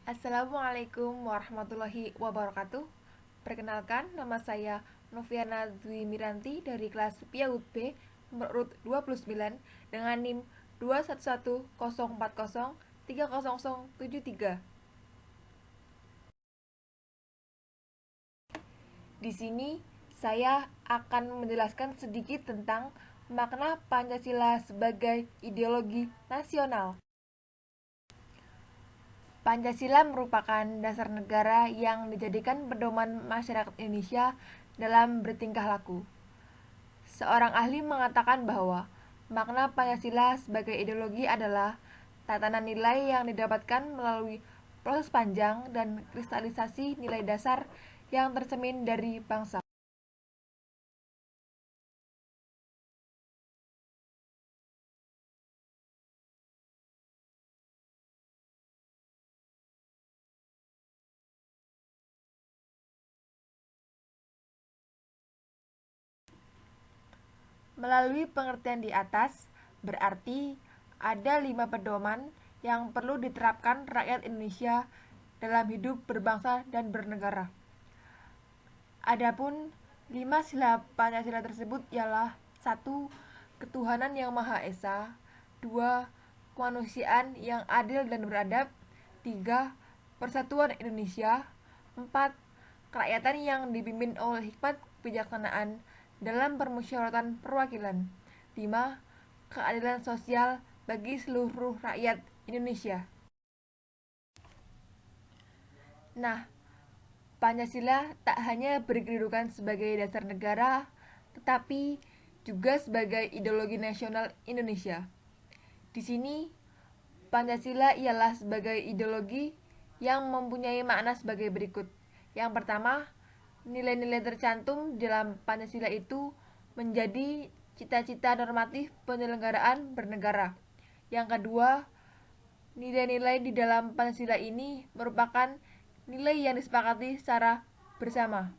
Assalamualaikum warahmatullahi wabarakatuh. Perkenalkan, nama saya Noviana Dwi Miranti dari kelas PIAUD B nomor urut 29 dengan NIM 21104030073. Di sini saya akan menjelaskan sedikit tentang makna Pancasila sebagai ideologi nasional. Pancasila merupakan dasar negara yang dijadikan pedoman masyarakat Indonesia dalam bertingkah laku. Seorang ahli mengatakan bahwa makna Pancasila sebagai ideologi adalah tatanan nilai yang didapatkan melalui proses panjang dan kristalisasi nilai dasar yang tercermin dari bangsa. Melalui pengertian di atas, berarti ada 5 pedoman yang perlu diterapkan rakyat Indonesia dalam hidup berbangsa dan bernegara. Adapun 5 sila Pancasila tersebut ialah: 1. Ketuhanan yang Maha Esa. 2. Kemanusiaan yang adil dan beradab. 3. Persatuan Indonesia. 4. Kerakyatan yang dipimpin oleh hikmat kebijaksanaan dalam permusyawaratan perwakilan. 5. Keadilan sosial bagi seluruh rakyat Indonesia. Nah, Pancasila tak hanya berkedudukan sebagai dasar negara, tetapi juga sebagai ideologi nasional Indonesia. Di sini, Pancasila ialah sebagai ideologi yang mempunyai makna sebagai berikut. Yang pertama, nilai-nilai tercantum dalam Pancasila itu menjadi cita-cita normatif penyelenggaraan bernegara. Yang kedua, nilai-nilai di dalam Pancasila ini merupakan nilai yang disepakati secara bersama.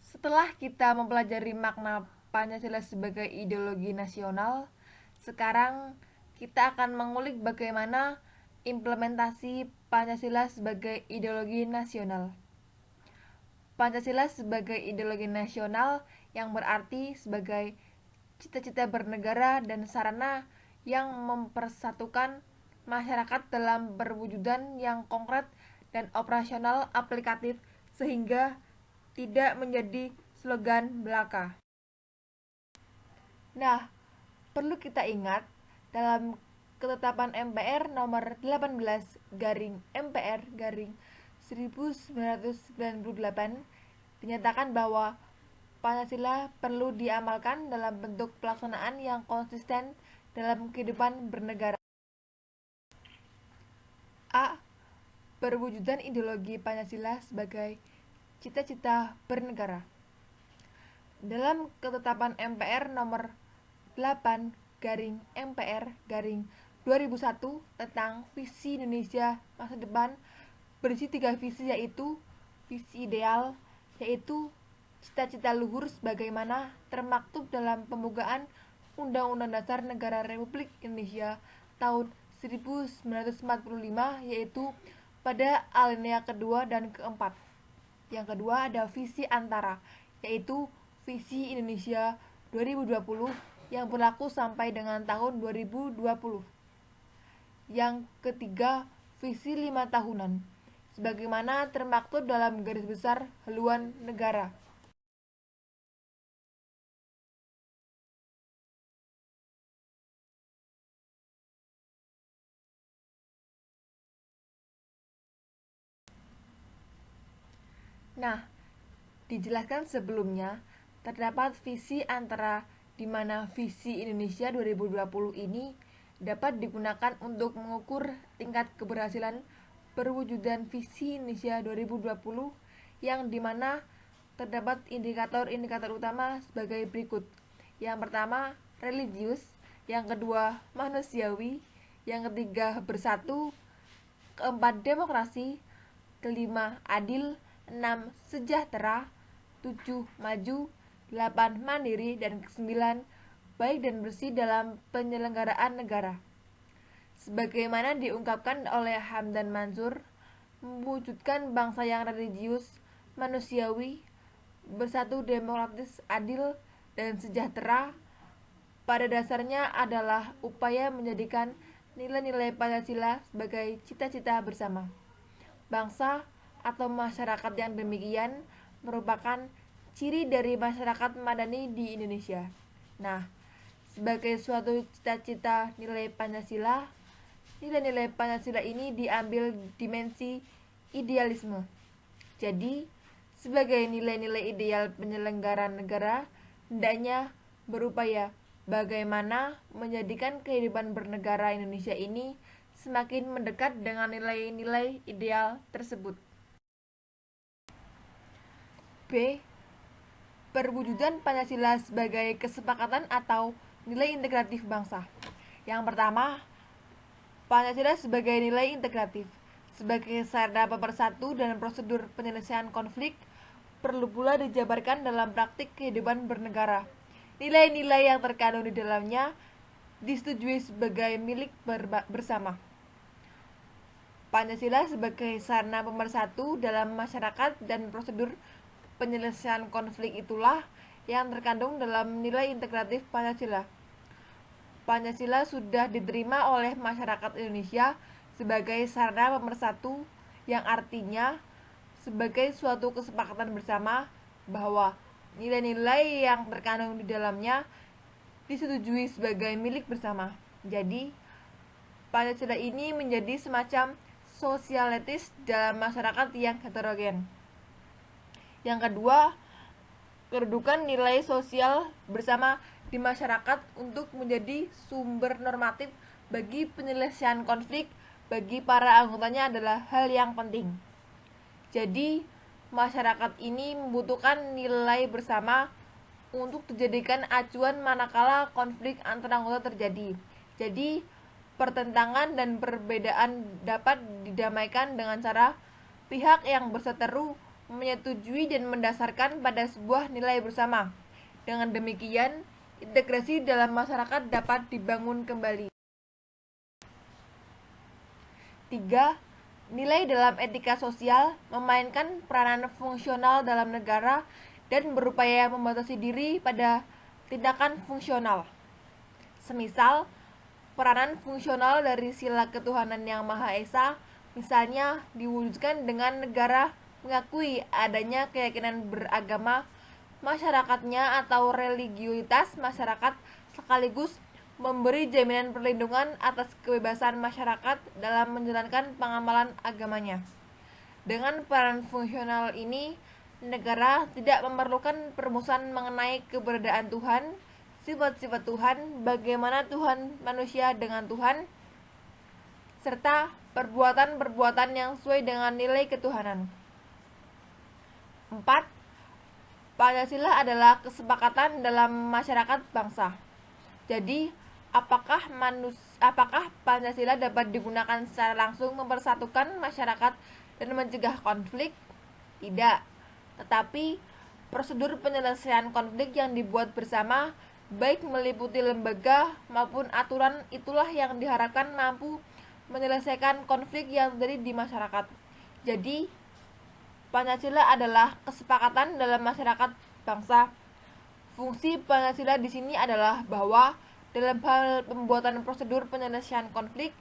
Setelah kita mempelajari makna Pancasila sebagai ideologi nasional, sekarang kita akan mengulik bagaimana implementasi Pancasila sebagai ideologi nasional. Pancasila sebagai ideologi nasional yang berarti sebagai cita-cita bernegara dan sarana yang mempersatukan masyarakat dalam perwujudan yang konkret dan operasional aplikatif sehingga tidak menjadi slogan belaka. Nah, perlu kita ingat dalam ketetapan MPR nomor 18 garing MPR garing 1998 dinyatakan bahwa Pancasila perlu diamalkan dalam bentuk pelaksanaan yang konsisten dalam kehidupan bernegara. A. Perwujudan ideologi Pancasila sebagai cita-cita bernegara. Dalam ketetapan MPR nomor 8 garing MPR garing 2001 tentang visi Indonesia masa depan berisi 3 visi, yaitu visi ideal, yaitu cita-cita luhur sebagaimana termaktub dalam pembukaan Undang-Undang Dasar Negara Republik Indonesia tahun 1945, yaitu pada alinea kedua dan keempat. Yang kedua ada visi antara, yaitu visi Indonesia 2020 yang berlaku sampai dengan tahun 2020. Yang ketiga, visi 5 tahunan, sebagaimana termaktub dalam garis besar haluan negara. Nah, dijelaskan sebelumnya, terdapat visi antara di mana visi Indonesia 2020 ini dapat digunakan untuk mengukur tingkat keberhasilan perwujudan visi Indonesia 2020 yang dimana terdapat indikator-indikator utama sebagai berikut. Yang pertama, religius. Yang kedua, manusiawi. Yang ketiga, bersatu. Keempat, demokrasi. Kelima, adil. 6. Sejahtera. 7. Maju. 8. Mandiri. Dan 9. Baik dan bersih dalam penyelenggaraan negara. sebagaimana diungkapkan oleh Hamdan Mansur, mewujudkan bangsa yang religius, manusiawi, bersatu, demokratis, adil, dan sejahtera pada dasarnya adalah upaya menjadikan nilai-nilai Pancasila sebagai cita-cita bersama. Bangsa atau masyarakat yang demikian merupakan ciri dari masyarakat madani di Indonesia. Nah, sebagai suatu cita-cita nilai Pancasila, nilai-nilai Pancasila ini diambil dimensi idealisme. Jadi, sebagai nilai-nilai ideal penyelenggaraan negara, hendaknya berupaya bagaimana menjadikan kehidupan bernegara Indonesia ini semakin mendekat dengan nilai-nilai ideal tersebut. B. Perwujudan Pancasila sebagai kesepakatan atau nilai integratif bangsa. Yang pertama, Pancasila sebagai nilai integratif. Sebagai sarana pemersatu dan prosedur penyelesaian konflik, perlu pula dijabarkan dalam praktik kehidupan bernegara. Nilai-nilai yang terkandung di dalamnya disetujui sebagai milik bersama. Pancasila sebagai sarana pemersatu dalam masyarakat dan prosedur penyelesaian konflik itulah yang terkandung dalam nilai integratif Pancasila. Pancasila sudah diterima oleh masyarakat Indonesia sebagai sarana pemersatu, yang artinya sebagai suatu kesepakatan bersama bahwa nilai-nilai yang terkandung di dalamnya disetujui sebagai milik bersama. Jadi, Pancasila ini menjadi semacam sosialitis dalam masyarakat yang heterogen. Yang kedua, kedudukan nilai sosial bersama di masyarakat untuk menjadi sumber normatif bagi penyelesaian konflik bagi para anggotanya adalah hal yang penting. Jadi, masyarakat ini membutuhkan nilai bersama untuk dijadikan acuan manakala konflik antara anggota terjadi. Jadi, pertentangan dan perbedaan dapat didamaikan dengan cara pihak yang berseteru menyetujui dan mendasarkan pada sebuah nilai bersama. Dengan demikian, integrasi dalam masyarakat dapat dibangun kembali. 3. Nilai dalam etika sosial memainkan peranan fungsional dalam negara dan berupaya membatasi diri pada tindakan fungsional. Semisal, peranan fungsional dari sila ketuhanan yang Maha Esa misalnya diwujudkan dengan negara mengakui adanya keyakinan beragama masyarakatnya atau religiusitas masyarakat, sekaligus memberi jaminan perlindungan atas kebebasan masyarakat dalam menjalankan pengamalan agamanya. Dengan peran fungsional ini, negara tidak memerlukan permusuhan mengenai keberadaan Tuhan, sifat-sifat Tuhan, bagaimana Tuhan manusia dengan Tuhan, serta perbuatan-perbuatan yang sesuai dengan nilai ketuhanan. 4. Pancasila adalah kesepakatan dalam masyarakat bangsa. Jadi, apakah Pancasila dapat digunakan secara langsung mempersatukan masyarakat dan mencegah konflik? Tidak. Tetapi, prosedur penyelesaian konflik yang dibuat bersama, baik meliputi lembaga maupun aturan, itulah yang diharapkan mampu menyelesaikan konflik yang terjadi di masyarakat. Jadi, Pancasila adalah kesepakatan dalam masyarakat bangsa. Fungsi Pancasila di sini adalah bahwa dalam hal pembuatan prosedur penyelesaian konflik,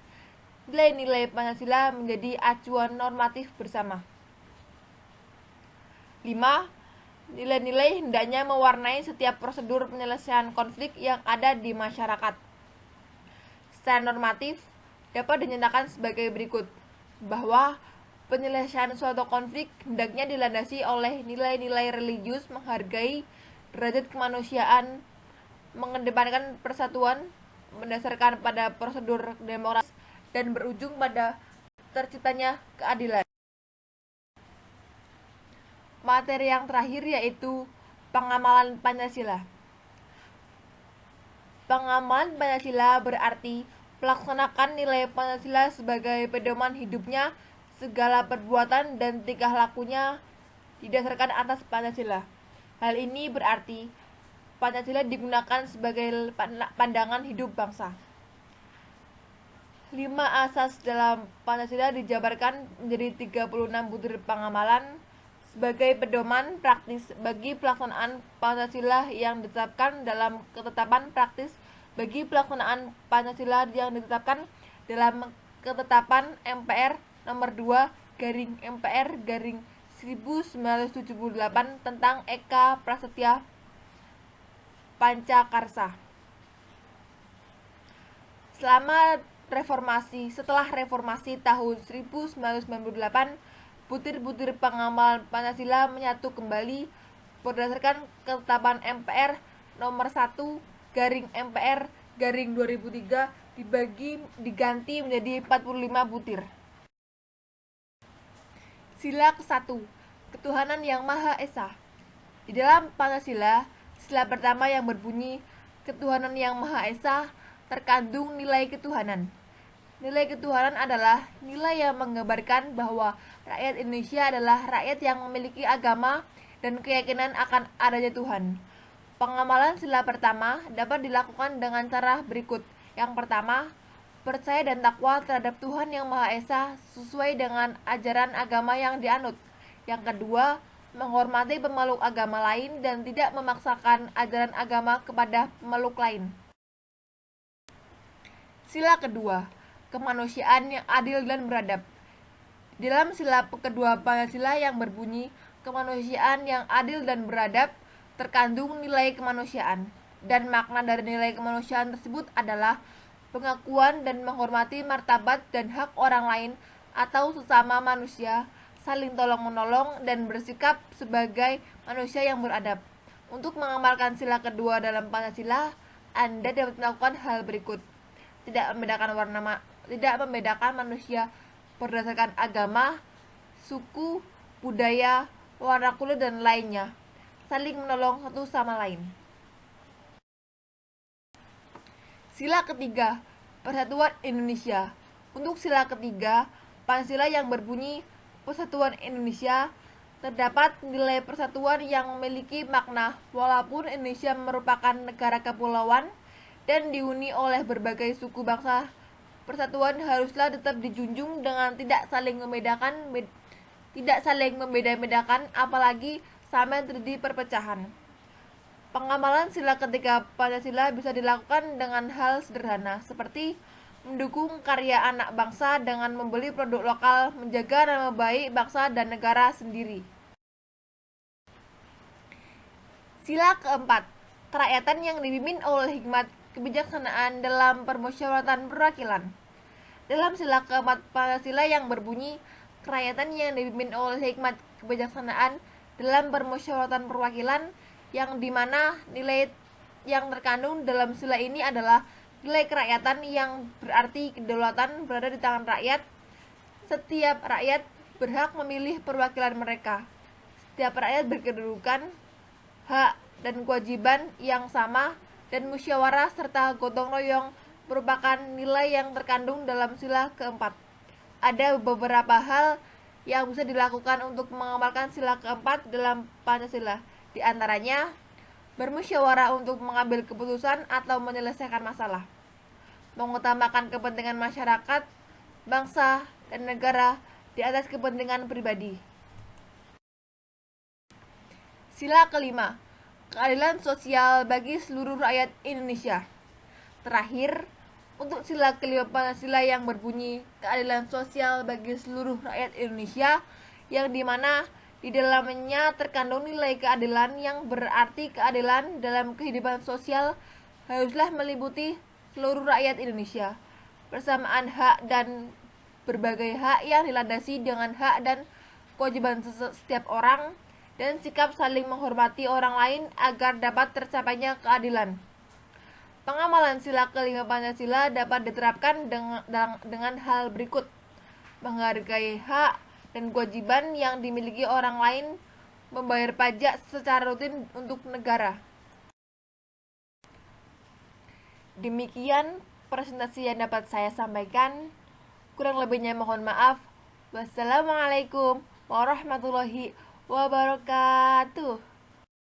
nilai-nilai Pancasila menjadi acuan normatif bersama. 5. Nilai-nilai hendaknya mewarnai setiap prosedur penyelesaian konflik yang ada di masyarakat. Secara normatif, dapat dinyatakan sebagai berikut, bahwa penyelesaian suatu konflik hendaknya dilandasi oleh nilai-nilai religius, menghargai derajat kemanusiaan, mengedepankan persatuan, mendasarkan pada prosedur demokratis, dan berujung pada terciptanya keadilan. Materi yang terakhir yaitu pengamalan Pancasila. Pengamalan Pancasila berarti melaksanakan nilai Pancasila sebagai pedoman hidupnya. Segala perbuatan dan tingkah lakunya didasarkan atas Pancasila. Hal ini berarti Pancasila digunakan sebagai pandangan hidup bangsa. 5 asas dalam Pancasila dijabarkan menjadi 36 butir pengamalan sebagai pedoman praktis bagi pelaksanaan Pancasila yang ditetapkan dalam ketetapan praktis bagi pelaksanaan Pancasila yang ditetapkan dalam ketetapan MPR nomor 2/MPR/1978 tentang Eka Prasetya Pancakarsa. Setelah reformasi tahun 1998, butir-butir pengamalan Pancasila menyatu kembali berdasarkan ketetapan MPR nomor 1/MPR/2003 diganti menjadi 45 butir. Sila ke-1, Ketuhanan yang Maha Esa. Di dalam Pancasila, sila pertama yang berbunyi Ketuhanan yang Maha Esa terkandung nilai ketuhanan. Nilai ketuhanan adalah nilai yang menggambarkan bahwa rakyat Indonesia adalah rakyat yang memiliki agama dan keyakinan akan adanya Tuhan. Pengamalan sila pertama dapat dilakukan dengan cara berikut. Yang pertama, percaya dan takwa terhadap Tuhan yang Maha Esa sesuai dengan ajaran agama yang dianut. Yang kedua, menghormati pemeluk agama lain dan tidak memaksakan ajaran agama kepada pemeluk lain. Sila kedua, kemanusiaan yang adil dan beradab. Dalam sila kedua Pancasila yang berbunyi kemanusiaan yang adil dan beradab terkandung nilai kemanusiaan, dan makna dari nilai kemanusiaan tersebut adalah pengakuan dan menghormati martabat dan hak orang lain atau sesama manusia, saling tolong-menolong dan bersikap sebagai manusia yang beradab. Untuk mengamalkan sila kedua dalam Pancasila, Anda dapat melakukan hal berikut. Tidak membedakan manusia berdasarkan agama, suku, budaya, warna kulit dan lainnya. Saling menolong satu sama lain. Sila ketiga, Persatuan Indonesia. Untuk sila ketiga, Pancasila yang berbunyi Persatuan Indonesia, terdapat nilai persatuan yang memiliki makna walaupun Indonesia merupakan negara kepulauan dan dihuni oleh berbagai suku bangsa. Persatuan haruslah tetap dijunjung dengan tidak saling membeda-bedakan, apalagi sampai terjadi perpecahan. Pengamalan sila ketiga Pancasila bisa dilakukan dengan hal sederhana seperti mendukung karya anak bangsa dengan membeli produk lokal, menjaga nama baik bangsa dan negara sendiri. Sila keempat, kerakyatan yang dipimpin oleh hikmat kebijaksanaan dalam permusyawaratan perwakilan. Dalam sila keempat Pancasila yang berbunyi kerakyatan yang dipimpin oleh hikmat kebijaksanaan dalam permusyawaratan perwakilan, yang dimana nilai yang terkandung dalam sila ini adalah nilai kerakyatan yang berarti kedaulatan berada di tangan rakyat. Setiap rakyat berhak memilih perwakilan mereka. Setiap rakyat berkedudukan, hak dan kewajiban yang sama, dan musyawarah serta gotong royong merupakan nilai yang terkandung dalam sila keempat. Ada beberapa hal yang bisa dilakukan untuk mengamalkan sila keempat dalam Pancasila. Di antaranya, bermusyawarah untuk mengambil keputusan atau menyelesaikan masalah, mengutamakan kepentingan masyarakat, bangsa, dan negara di atas kepentingan pribadi. Sila kelima, keadilan sosial bagi seluruh rakyat Indonesia. Terakhir, untuk sila kelima Pancasila yang berbunyi keadilan sosial bagi seluruh rakyat Indonesia, yang dimana di dalamnya terkandung nilai keadilan yang berarti keadilan dalam kehidupan sosial haruslah meliputi seluruh rakyat Indonesia. Persamaan hak dan berbagai hak yang dilandasi dengan hak dan kewajiban setiap orang, dan sikap saling menghormati orang lain agar dapat tercapainya keadilan. Pengamalan sila kelima Pancasila dapat diterapkan dengan hal berikut: menghargai hak dan kewajiban yang dimiliki orang lain, membayar pajak secara rutin untuk negara. Demikian presentasi yang dapat saya sampaikan. Kurang lebihnya mohon maaf. Wassalamualaikum warahmatullahi wabarakatuh.